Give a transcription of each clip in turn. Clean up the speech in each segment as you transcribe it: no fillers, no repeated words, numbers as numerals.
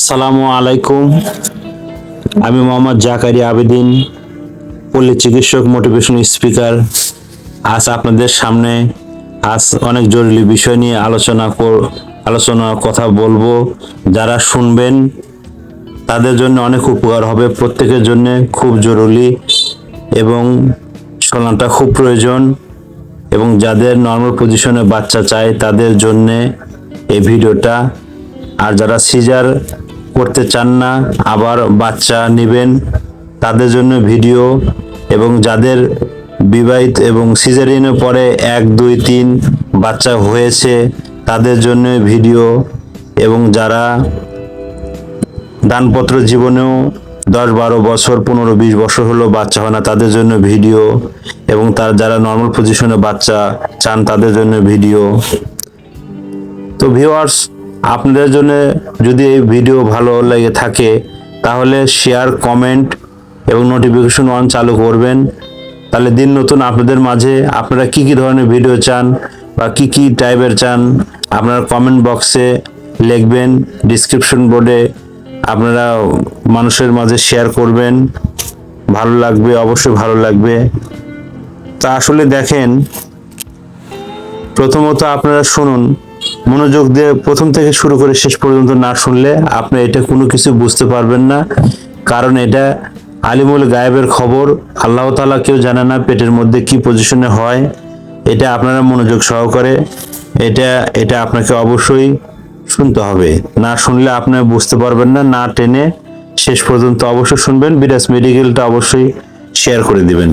আসসালামু আলাইকুম। আমি মোহাম্মদ জাকারিয়া আবেদিন, পল্লী চিকিৎসক, মোটিভেশন স্পিকার। আজ আপনাদের সামনে অনেক জরুরি বিষয় নিয়ে আলোচনা কথা বলবো। যারা শুনবেন তাদের জন্য অনেক উপকার হবে, প্রত্যেকের জন্য খুব জরুরি এবং শোনাটা খুব প্রয়োজন। এবং যাদের নর্মাল পজিশনে বাচ্চা চায় তাদের জন্য এই ভিডিওটা। আর যারা সিজার করতে চান না আবার বাচ্চা নেবেন তাদের জন্য ভিডিও। এবং যাদের বিবাহিত এবং সিজারিয়ানের পরে 1, 2, 3 বাচ্চা হয়েছে তাদের জন্য ভিডিও। এবং যারা দানপত্র জীবনেও 10, 12 বছর, 15, 20 বছর হলো বাচ্চা হয় না তাদের জন্য ভিডিও। এবং যারা নর্মাল পজিশনে বাচ্চা চান তাদের জন্য ভিডিও। তো ভিউয়ার্স, আপনাদের জন্য যদি এই ভিডিও ভালো লেগে থাকে তাহলে শেয়ার, কমেন্ট এবং নোটিফিকেশন অন চালু করবেন। তাহলে দিন নতুন আপনাদের মাঝে আপনারা কি কি ধরনের ভিডিও চান বা কি কি টাইপের চান আপনারা কমেন্ট বক্সে লিখবেন, ডিসক্রিপশন বোর্ডে আপনারা মানুষের মাঝে শেয়ার করবেন। ভালো লাগবে, অবশ্যই ভালো লাগবে। তা আসলে দেখেন, প্রথমত আপনারা শুনুন, মনোযোগ দিয়ে প্রথম থেকে শুরু করে শেষ পর্যন্ত না শুনলে আপনি এটা কোনো কিছু বুঝতে পারবেন না। কারণ এটা আলিমুল গায়েবের খবর, আল্লাহ তাআলা কেউ জানে না পেটের মধ্যে কি পজিশনে হয়। এটা আপনারা মনোযোগ সহকারে এটা আপনাকে অবশ্যই শুনতে হবে। না শুনলে আপনি বুঝতে পারবেন না। না টেনে শেষ পর্যন্ত অবশ্যই শুনবেন। বিরাজ মেডিকেলটা অবশ্যই শেয়ার করে দিবেন।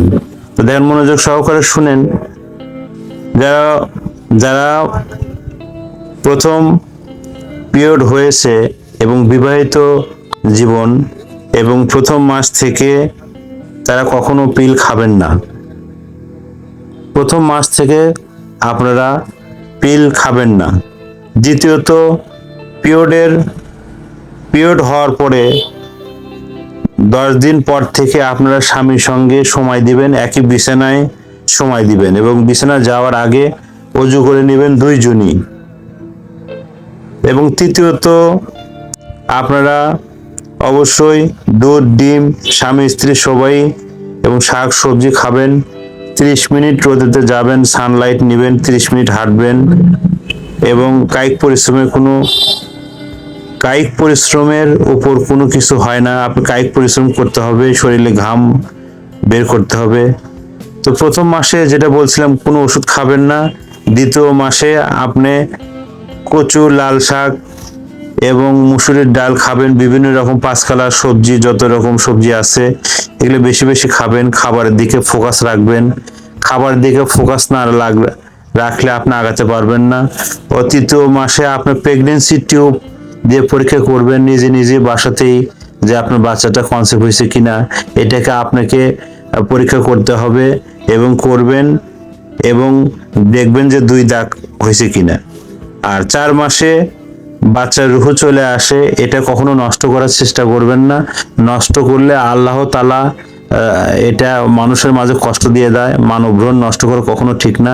তো দেখেন, মনোযোগ সহকারে শুনেন। যারা প্রথম পিরিয়ড হয়েছে এবং বিবাহিত জীবন এবং প্রথম মাস থেকে তারা কখনো পিল খাবেন না। প্রথম মাস থেকে আপনারা পিল খাবেন না। দ্বিতীয়ত, পিরিয়ড হওয়ার পরে 10 দিন পর থেকে আপনারা স্বামীর সঙ্গে সময় দিবেন, একই বিছানায় সময় দিবেন এবং বিছানা যাওয়ার আগে ওযু করে নেবেন 2 জনই। এবং তৃতীয়ত, আপনারা অবশ্যই দুধ, ডিম, স্বামী স্ত্রী সবাই এবং শাক সবজি খাবেন। 30 মিনিট রোদেতে যাবেন, সানলাইট নেবেন, 30 মিনিট হাঁটবেন এবং কায়িক পরিশ্রমের উপর কোনো কিছু হয় না। আপনি কায়িক পরিশ্রম করতে হবে, শরীরে ঘাম বের করতে হবে। তো প্রথম মাসে যেটা বলছিলাম, কোনো ওষুধ খাবেন না। দ্বিতীয় মাসে আপনি কচু, লাল শাক এবং মুসুরির ডাল খাবেন। বিভিন্ন রকম 5 কালার সবজি, যত রকম সবজি আছে এগুলো বেশি বেশি খাবেন। খাবারের দিকে ফোকাস রাখবেন। খাবারের দিকে ফোকাস না রাখলে আপনি আগাতে পারবেন না। ও তৃতীয় মাসে আপনি প্রেগন্যান্সি টিউব দিয়ে পরীক্ষা করবেন নিজে নিজে বাসাতেই, যে আপনার বাচ্চাটা কনসেপ্ট হয়েছে কিনা। এটাকে আপনাকে পরীক্ষা করতে হবে এবং করবেন এবং দেখবেন যে 2 দাগ হয়েছে কিনা। আর 4 মাসে বাচ্চার রূহ চলে আসে, এটা কখনো নষ্ট করার চেষ্টা করবেন না। নষ্ট করলে আল্লাহ তাআলা এটা মানুষের মাঝে কষ্ট দিয়ে দেয়। মানব ভ্রূণ নষ্ট করা কখনো ঠিক না।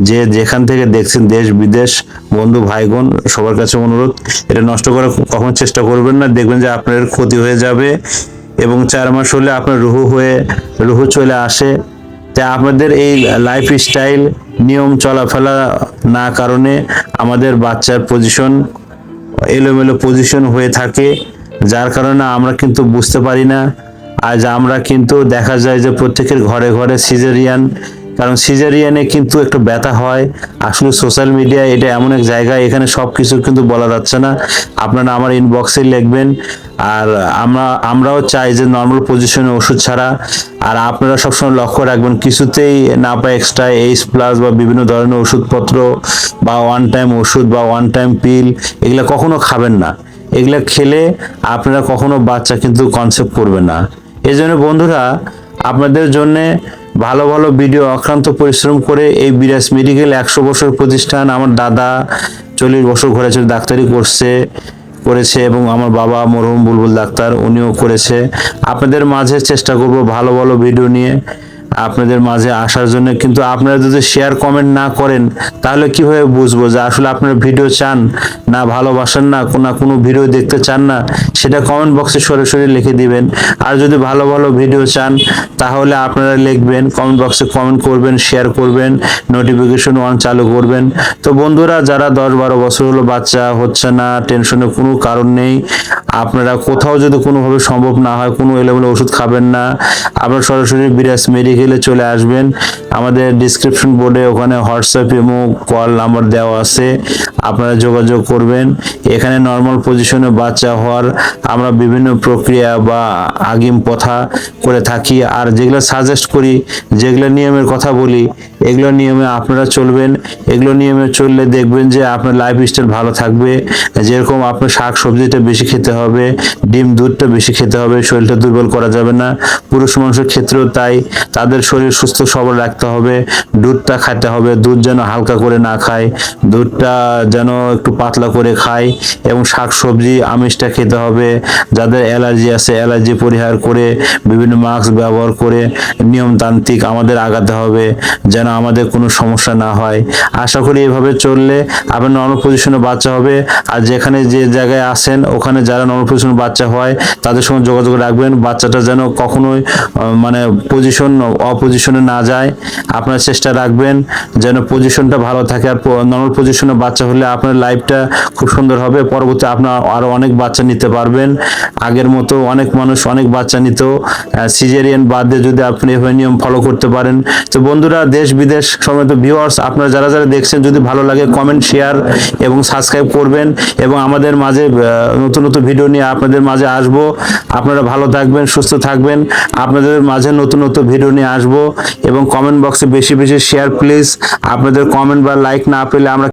যে যেখান থেকে দেখছেন, দেশ বিদেশ, বন্ধু ভাইগণ, সবার কাছে অনুরোধ, এটা নষ্ট করার কখনো চেষ্টা করবেন না। দেখবেন যে আপনার ক্ষতি হয়ে যাবে। এবং 4 মাস হলে আপনার রূহ চলে আসে। তাই আপনাদের এই লাইফ স্টাইল, নিয়ম চলাফেরা না কারণে আমাদের বাচ্চার পজিশন এলোমেলো পজিশন হয়ে থাকে, যার কারণে আমরা কিন্তু বুঝতে পারি না। আজ আমরা কিন্তু দেখা যায় যে প্রত্যেকের ঘরে ঘরে সিজারিয়ান। কারণ সিজারিয়ানে কিন্তু একটু ব্যথা হয়। আসলে সোশ্যাল মিডিয়া এটা এমন এক জায়গা, এখানে সবকিছু কিন্তু বলা যাচ্ছে না। আপনারা আমার ইনবক্সে লিখবেন। আর আমরাও চাই যে নর্মাল পজিশনে ওষুধ ছাড়া। আর আপনারা সবসময় লক্ষ্য রাখবেন, কিছুতেই না পায় এক্সট্রা H+ বা বিভিন্ন ধরনের ওষুধপত্র বা ওয়ান টাইম ওষুধ বা ওয়ান টাইম পিল এগুলা কখনো খাবেন না। এগুলা খেলে আপনারা কখনো বাচ্চা কিন্তু কনসেপ্ট করবে না। এই জন্য বন্ধুরা, আপনাদের জন্য ভালো ভালো ভিডিও অক্লান্ত পরিশ্রম করে এই বিরাজ মেডিকেল 100 বছর প্রতিষ্ঠান। আমার দাদা 40 বছর ঘরে ছিল, ডাক্তারি করেছে এবং আমার বাবা মরহুম বুলবুল ডাক্তার, উনিও করেছে। আপনাদের মাঝে চেষ্টা করব ভালো ভালো ভিডিও নিয়ে আপনাদের মাঝে আসার জন্য। কিন্তু আপনারা যদি শেয়ার কমেন্ট না করেন তাহলে কিভাবে বুঝবো যে আসলে আপনারা ভিডিও চান না ভালোবাসেন না কোনো ভিডিও দেখতে চান না, সেটা কমেন্ট বক্সে সরাসরি লিখে দিবেন। আর যদি ভালো ভালো ভিডিও চান তাহলে আপনারা লিখবেন, কমেন্ট বক্সে কমেন্ট করবেন, শেয়ার করবেন, নোটিফিকেশন অন চালু করবেন। তো বন্ধুরা, যারা 10-12 বছর হলো বাচ্চা হচ্ছে না, টেনশনের কোনো কারণ নেই। আপনারা কোথাও যদি কোনোভাবে সম্ভব না হয়, কোনো এলোমেলো ওষুধ খাবেন না, আপনারা সরাসরি বিরাজ মেডিকেলে চলে আসবেন। আমাদের ডিসক্রিপশন বোর্ডে ওখানে হোয়াটসঅ্যাপ ইমো কল নাম্বার দেওয়া আছে, আপনারা যোগাযোগ করবেন। এখানে নর্মাল পজিশনে বাচ্চা হওয়ার আমরা বিভিন্ন প্রক্রিয়া বা আগাম পথা করে থাকি। আর যেগুলো সাজেস্ট করি, যেগুলো নিয়মের কথা বলি, এগুলো নিয়মে আপনারা চলবেন। এগুলো নিয়মে চললে দেখবেন যে আপনার লাইফ স্টাইল ভালো থাকবে। যেরকম আপনার শাক সবজিটা বেশি খেতে হবে, ডিম দুধটা বেশি খেতে হবে, শরীরটা দুর্বল করা যাবে না। পুরুষ মানুষের ক্ষেত্রেও তাই, তাদের শরীর সুস্থ সবল রাখতে হবে। দুধটা খেতে হবে, দুধ যেন হালকা করে না খায়, দুধটা যেন একটু পাতলা করে খায়। এবং শাক সবজি আমিষটা খেতে হবে। যাদের অ্যালার্জি আছে অ্যালার্জি পরিহার করে বিভিন্ন মাস্ক ব্যবহার করে নিয়মতান্ত্রিক আমাদের আগাতে হবে, যেন আমাদের কোনো সমস্যা না হয়। আশা করি এভাবে চললে আপনার নর্মাল পজিশনে বাচ্চা হবে। আর যেখানে যে জায়গায় আসেন ওখানে যারা নর্মাল পজিশনে বাচ্চা হয় তাদের সঙ্গে যোগাযোগ রাখবেন। বাচ্চাটা যেন কখনোই মানে অপজিশনে না যায়, আপনার চেষ্টা রাখবেন যেন পজিশনটা ভালো থাকে। আর নর্মাল পজিশনে বাচ্চা হলে আপনার লাইফটা খুব সুন্দর হবে। পরবর্তী আপনার আরো অনেক বাচ্চা নিতে পারবেন। আগের মতো অনেক মানুষ অনেক বাচ্চা নিত, সিজারিয়ান বাদ দিয়ে যদি আপনি এভাবে নিয়ম ফলো করতে পারেন। তো বন্ধুরা, দেশ বিদেশ সমেত ভিউয়ার্স, আপনারা যারা যারা দেখছেন, যদি ভালো লাগে কমেন্ট, শেয়ার এবং সাবস্ক্রাইব করবেন। এবং আমাদের মাঝে নতুন নতুন ভিডিও নিয়ে আপনাদের মাঝে আসবো। আপনারা ভালো থাকবেন, সুস্থ থাকবেন। আপনাদের মাঝে নতুন নতুন ভিডিও নিয়ে আসবো। এবং কমেন্ট বক্সে বেশি বেশি শেয়ার প্লিজ। আপনাদের কমেন্ট বা লাইক না পেলে আমরা